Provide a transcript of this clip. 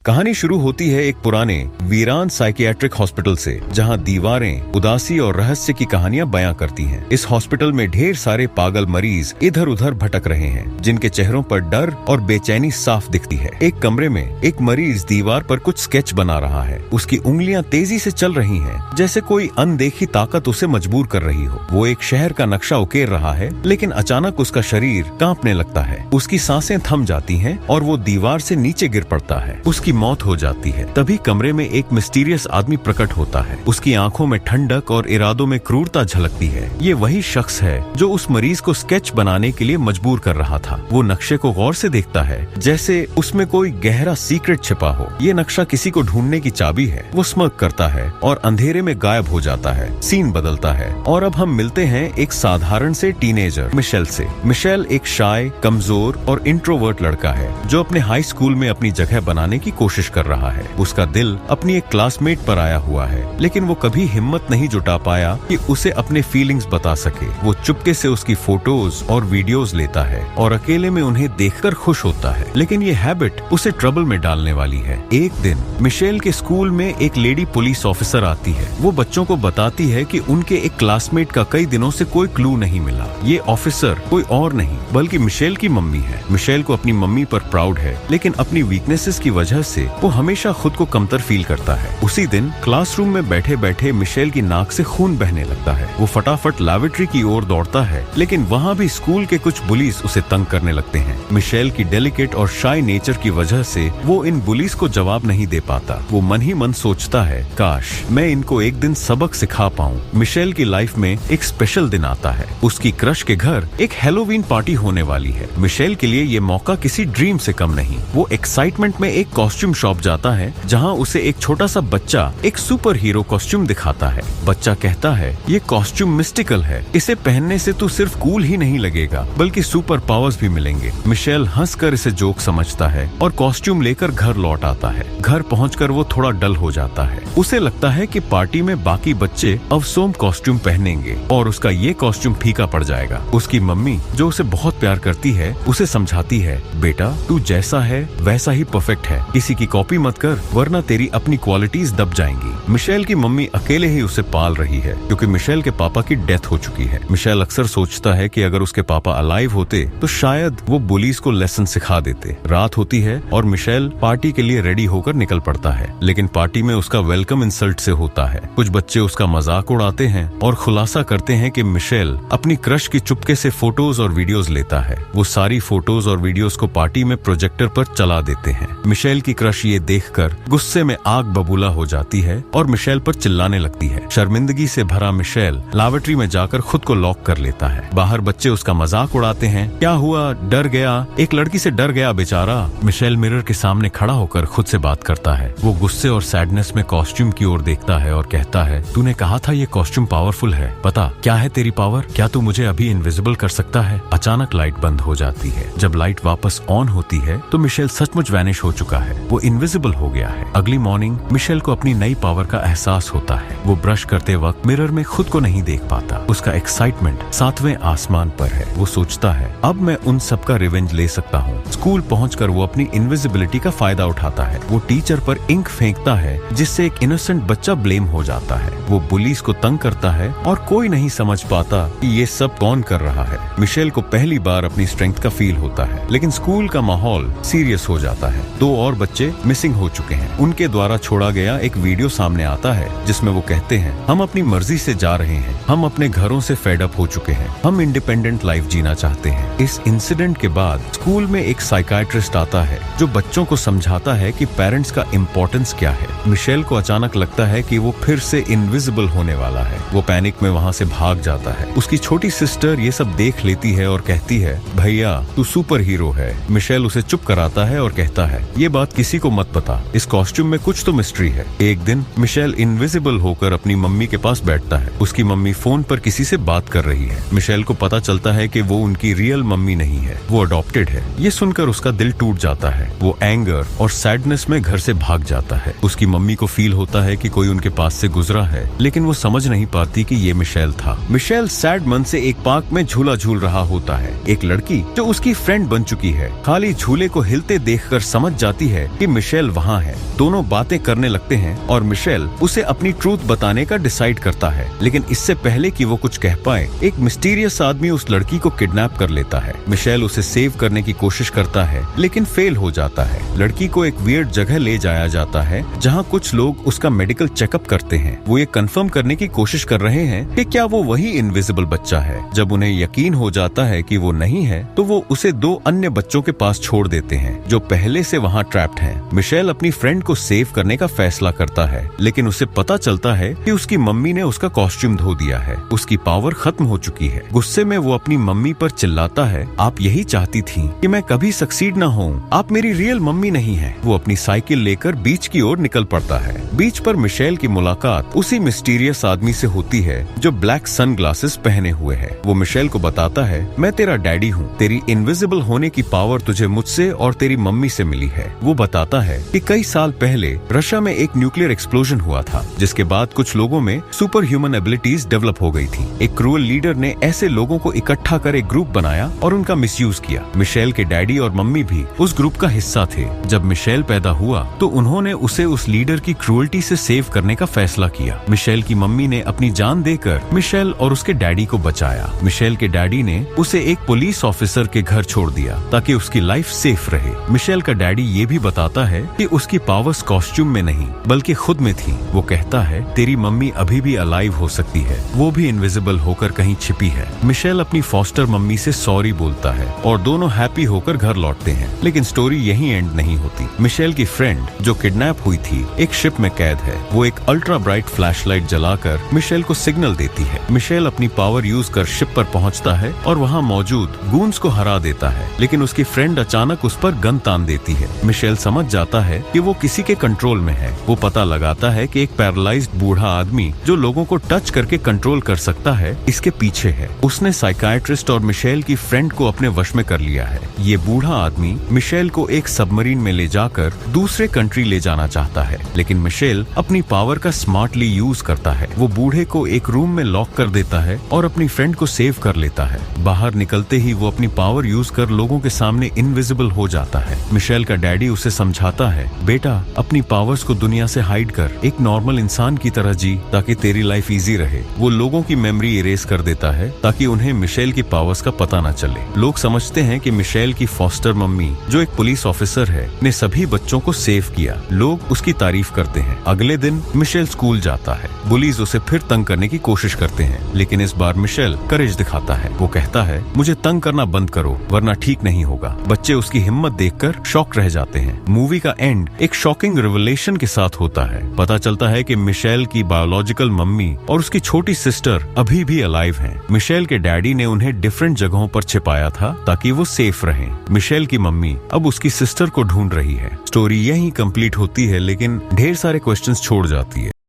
कहानी शुरू होती है एक पुराने वीरान साइकियाट्रिक हॉस्पिटल से, जहां दीवारें उदासी और रहस्य की कहानियां बयां करती हैं। इस हॉस्पिटल में ढेर सारे पागल मरीज इधर उधर भटक रहे हैं, जिनके चेहरों पर डर और बेचैनी साफ दिखती है। एक कमरे में एक मरीज दीवार पर कुछ स्केच बना रहा है। उसकी उंगलियां तेजी से चल रही हैं, जैसे कोई अनदेखी ताकत उसे मजबूर कर रही हो। वो एक शहर का नक्शा उकेर रहा है, लेकिन अचानक उसका शरीर कांपने लगता है। उसकी सांसें थम जाती हैं और वो दीवार से नीचे गिर पड़ता है। उसकी मौत हो जाती है। तभी कमरे में एक मिस्टीरियस आदमी प्रकट होता है। उसकी आंखों में ठंडक और इरादों में क्रूरता झलकती है। ये वही शख्स है जो उस मरीज को स्केच बनाने के लिए मजबूर कर रहा था। वो नक्शे को गौर से देखता है, जैसे उसमें कोई गहरा सीक्रेट छिपा हो। ये नक्शा किसी को ढूंढने की चाबी है। वो स्मग करता है और अंधेरे में गायब हो जाता है। सीन बदलता है और अब हम मिलते हैं एक साधारण से टीनेजर मिशेल से। मिशेल एक शाय, कमजोर और इंट्रोवर्ट लड़का है, जो अपने हाई स्कूल में अपनी जगह बनाने की कोशिश कर रहा है। उसका दिल अपनी एक क्लासमेट पर आया हुआ है, लेकिन वो कभी हिम्मत नहीं जुटा पाया कि उसे अपने फीलिंग्स बता सके। वो चुपके से उसकी फोटोज और वीडियोस लेता है और अकेले में उन्हें देखकर खुश होता है, लेकिन ये हैबिट उसे ट्रबल में डालने वाली है। एक दिन मिशेल के स्कूल में एक लेडी पुलिस ऑफिसर आती है। वो बच्चों को बताती है कि उनके एक क्लासमेट का कई दिनों से कोई क्लू नहीं मिला। ये ऑफिसर कोई और नहीं बल्कि मिशेल की मम्मी है। मिशेल को अपनी मम्मी पर प्राउड है, लेकिन अपनी वीकनेसेस की वजह से वो हमेशा खुद को कमतर फील करता है। उसी दिन क्लासरूम में बैठे बैठे मिशेल की नाक से खून बहने लगता है। वो फटाफट लैबोरेटरी की ओर दौड़ता है, लेकिन वहाँ भी स्कूल के कुछ बुलीज उसे तंग करने लगते हैं। मिशेल की डेलिकेट और शाय नेचर की वजह से वो इन बुलीज को जवाब नहीं दे पाता। वो मन ही मन सोचता है, काश मैं इनको एक दिन सबक सिखा पाऊं। मिशेल की लाइफ में एक स्पेशल दिन आता है। उसकी क्रश के घर एक हैलोवीन पार्टी होने वाली है। मिशेल के लिए ये मौका किसी ड्रीम से कम नहीं। वो एक्साइटमेंट में एक कॉस्ट्यूम शॉप जाता है, जहां उसे एक छोटा सा बच्चा एक सुपर हीरो कॉस्ट्यूम दिखाता है। बच्चा कहता है, ये कॉस्ट्यूम मिस्टिकल है, इसे पहनने से तू सिर्फ कूल ही नहीं लगेगा बल्कि सुपर पावर्स भी मिलेंगे। मिशेल हंसकर इसे जोक समझता है और कॉस्ट्यूम लेकर घर लौट आता है। घर पहुंचकर वो थोड़ा डल हो जाता है। उसे लगता है कि पार्टी में बाकी बच्चे अवसोम कॉस्ट्यूम पहनेंगे और उसका ये कॉस्ट्यूम फीका पड़ जाएगा। उसकी मम्मी, जो उसे बहुत प्यार करती है, उसे समझाती है, बेटा तू जैसा है वैसा ही परफेक्ट है, किसी की कॉपी मत कर वरना तेरी अपनी क्वालिटीज दब जाएंगी। मिशेल की मम्मी अकेले ही उसे पाल रही है, क्योंकि मिशेल के पापा की डेथ हो चुकी है। मिशेल अक्सर सोचता है कि अगर उसके पापा अलाइव होते तो शायद वो बुलीज को लेसन सिखा देते। रात होती है और मिशेल पार्टी के लिए रेडी होकर निकल पड़ता है, लेकिन पार्टी में उसका वेलकम इंसल्ट से होता है। कुछ बच्चे उसका मजाक उड़ाते हैं और खुलासा करते हैं कि मिशेल अपनी क्रश की चुपके से फोटोज और वीडियोस लेता है। वो सारी फोटोज और वीडियोस को पार्टी में प्रोजेक्टर पर चला देते हैं। मिशेल की क्रश ये देखकर गुस्से में आग बबूला हो जाती है और मिशेल पर चिल्लाने लगती है। शर्मिंदगी से भरा मिशेल लैबोरेटरी में जाकर खुद को लॉक कर लेता है। बाहर बच्चे उसका मजाक उड़ाते हैं, क्या हुआ, डर गया, एक लड़की से डर गया बेचारा। मिशेल मिरर के सामने खड़ा होकर खुद से बात करता है। वो गुस्से और सैडनेस में कॉस्ट्यूम की ओर देखता है और कहता है, तूने कहा था ये कॉस्ट्यूम पावरफुल है, पता क्या है तेरी पावर? क्या तू मुझे अभी इनविजिबल कर सकता है? अचानक लाइट बंद हो जाती है। जब लाइट वापस ऑन होती है तो मिशेल सचमुच वैनिश हो चुका है। वो इनविजिबल हो गया है। अगली मॉर्निंग मिशेल को अपनी नई पावर का एहसास होता है। वो ब्रश करते वक्त मिरर में खुद को नहीं देख पाता। उसका एक्साइटमेंट 7वें आसमान पर है। वो सोचता है, अब मैं उन सब का रिवेंज ले सकता हूँ। स्कूल पहुंचकर वो अपनी इनविजिबिलिटी का फायदा उठाता है। वो टीचर पर इंक फेंकता है, जिससे एक इनोसेंट बच्चा ब्लेम हो जाता है। वो पुलिस को तंग करता है और कोई नहीं समझ पाता कि ये सब कौन कर रहा है। मिशेल को पहली बार अपनी स्ट्रेंथ का फील होता है, लेकिन स्कूल का माहौल सीरियस हो जाता है। 2 और बच्चे मिसिंग हो चुके हैं। उनके द्वारा छोड़ा गया एक वीडियो सामने आता है, जिसमें वो कहते हैं, हम अपनी मर्जी से जा रहे हैं, हम अपने घरों से फेड अप हो चुके हैं, हम इंडिपेंडेंट लाइफ जीना चाहते हैं। इस इंसिडेंट के बाद स्कूल में एक साइकाइट्रिस्ट आता है, जो बच्चों को समझाता है कि पेरेंट्स का इम्पोर्टेंस क्या है। मिशेल को अचानक लगता है कि वो फिर से इनविजिबल होने वाला है। वो पैनिक में वहाँ से भाग जाता है। उसकी छोटी सिस्टर ये सब देख लेती है और कहती है, भैया तू सुपर हीरो है। मिशेल उसे चुप कराता है और कहता है, ये बात किसी को मत बता, इस कॉस्ट्यूम में कुछ तो मिस्ट्री है। एक दिन मिशेल इनविजिबल होकर अपनी मम्मी के पास बैठता है। उसकी मम्मी फोन पर किसी से बात कर रही है। मिशेल को पता चलता है कि वो उनकी रियल मम्मी नहीं है, वो अडॉप्टेड है। ये सुनकर उसका दिल टूट जाता है। वो एंगर और सैडनेस में घर से भाग जाता है। उसकी मम्मी को फील होता है कि कोई उनके पास से गुजरा है, लेकिन वो समझ नहीं पाती कि ये मिशेल था। मिशेल सैड मन से एक पार्क में झूला झूल रहा होता है। एक लड़की जो उसकी फ्रेंड बन चुकी है, खाली झूले को हिलते देखकर समझ जाती है कि मिशेल वहाँ है। दोनों बातें करने लगते हैं और मिशेल उसे अपनी ट्रूथ बताने का डिसाइड करता है, लेकिन इससे पहले कि वो कुछ कह पाए, एक मिस्टीरियस आदमी उस लड़की को किडनैप कर लेता है। मिशेल उसे सेव करने की कोशिश करता है लेकिन फेल हो जाता है। लड़की को एक वियर्ड जगह ले जाया जाता है जहाँ कुछ लोग उसका मेडिकल चेकअप करते हैं। वो ये कंफर्म करने की कोशिश कर रहे हैं कि क्या वो वही इनविजिबल बच्चा है। जब उन्हें यकीन हो जाता है कि वो नहीं है तो वो उसे 2 अन्य बच्चों के पास छोड़ देते हैं जो पहले से वहाँ ट्रैप्ड हैं। मिशेल अपनी फ्रेंड को सेव करने का फैसला करता है, लेकिन उसे पता चलता है कि उसकी मम्मी ने उसका कॉस्ट्यूम धो दिया है। उसकी पावर खत्म हो चुकी है। गुस्से में वो अपनी मम्मी पर चिल्लाता है, आप यही चाहती थी कि मैं कभी सक्सीड न होऊं, आप मेरी रियल मम्मी नहीं है। वो अपनी साइकिल लेकर बीच की ओर निकल पड़ता है। बीच पर मिशेल की मुलाकात उसी मिस्टीरियस आदमी से होती है जो ब्लैक सनग्लासेस पहने हुए है। वो मिशेल को बताता है, मैं तेरा डैडी हूँ, तेरी इनविजिबल होने की पावर तुझे मुझसे और तेरी मम्मी से मिली है। वो बताता है कि कई साल पहले रशिया में एक न्यूक्लियर एक्सप्लोजन हुआ था, जिसके बाद कुछ लोगों में सुपर ह्यूमन एबिलिटीज डेवलप हो गई थी। एक क्रूअल लीडर ने ऐसे लोगों को इकट्ठा कर एक ग्रुप बनाया और उनका मिसयूज किया। मिशेल के डैडी और मम्मी भी उस ग्रुप का हिस्सा थे। जब मिशेल पैदा हुआ तो उन्होंने उसे उस लीडर की क्रूअल्टी से सेव करने का फैसला किया। मिशेल की मम्मी ने अपनी जान देकर मिशेल और उसके डैडी को बचाया। मिशेल के डैडी ने उसे एक पुलिस ऑफिसर के घर छोड़ दिया ताकि उसकी लाइफ सेफ रहे। मिशेल का डैडी ये भी बताता है कि उसकी पावर्स कॉस्ट्यूम में नहीं बल्कि खुद में थी। वो कहता है, तेरी मम्मी अभी भी अलाइव हो सकती है, वो भी इनविजिबल होकर कहीं छिपी है। मिशेल अपनी फॉस्टर मम्मी से सॉरी बोलता है और दोनों हैप्पी होकर घर लौटते हैं। लेकिन स्टोरी यहीं एंड नहीं होती। मिशेल की फ्रेंड जो किडनैप हुई थी एक शिप में कैद है। वो एक अल्ट्रा ब्राइट फ्लैशलाइट जलाकर मिशेल को सिग्नल देती है। मिशेल अपनी पावर यूज कर शिप पर पहुंचता है और वहां मौजूद गूंस को हरा देता है, लेकिन उसकी फ्रेंड अचानक उस पर गन तान देती है। मिशेल समझ जाता है कि वो किसी के कंट्रोल में है। वो पता लगाता है कि एक पैरालाइज्ड बूढ़ा आदमी जो लोगों को टच करके कंट्रोल कर सकता है इसके पीछे है। उसने साइकाइट्रिस्ट और मिशेल की फ्रेंड को अपने वश में कर लिया है। ये बूढ़ा आदमी मिशेल को एक सबमरीन में ले जाकर दूसरे कंट्री ले जाना चाहता है, लेकिन मिशेल अपनी पावर का स्मार्टली यूज करता है। वो बूढ़े को एक रूम में लॉक कर देता है और अपनी फ्रेंड को सेव कर लेता है। बाहर निकलते ही वो अपनी पावर यूज कर लोगों के सामने इनविजिबल हो जाता है। मिशेल का डैडी उसे समझाता है, बेटा अपनी पावर्स को दुनिया से हाइड कर, एक नॉर्मल इंसान की तरह जी ताकि तेरी लाइफ इजी रहे। वो लोगों की मेमोरी इरेज कर देता है ताकि उन्हें मिशेल की पावर्स का पता न चले। लोग समझते हैं कि मिशेल की फॉस्टर मम्मी जो एक पुलिस ऑफिसर है ने सभी बच्चों को सेव किया। लोग उसकी तारीफ करते हैं। अगले दिन मिशेल स्कूल जाता है। बुलीज उसे फिर तंग करने की कोशिश करते हैं, लेकिन इस बार मिशेल करेज दिखाता है। वो कहता है, मुझे तंग करना बंद करो वरना ठीक नहीं होगा। बच्चे उसकी हिम्मत देखकर शॉक रह जाते हैं। मूवी का एंड एक शॉकिंग रिवलेशन के साथ होता है। पता चलता है कि मिशेल की बायोलॉजिकल मम्मी और उसकी छोटी सिस्टर अभी भी अलाइव हैं। मिशेल के डैडी ने उन्हें डिफरेंट जगहों पर छिपाया था ताकि वो सेफ रहें। मिशेल की मम्मी अब उसकी सिस्टर को ढूंढ रही है। स्टोरी यहीं कंप्लीट होती है, लेकिन ढेर सारे क्वेश्चंस छोड़ जाती है।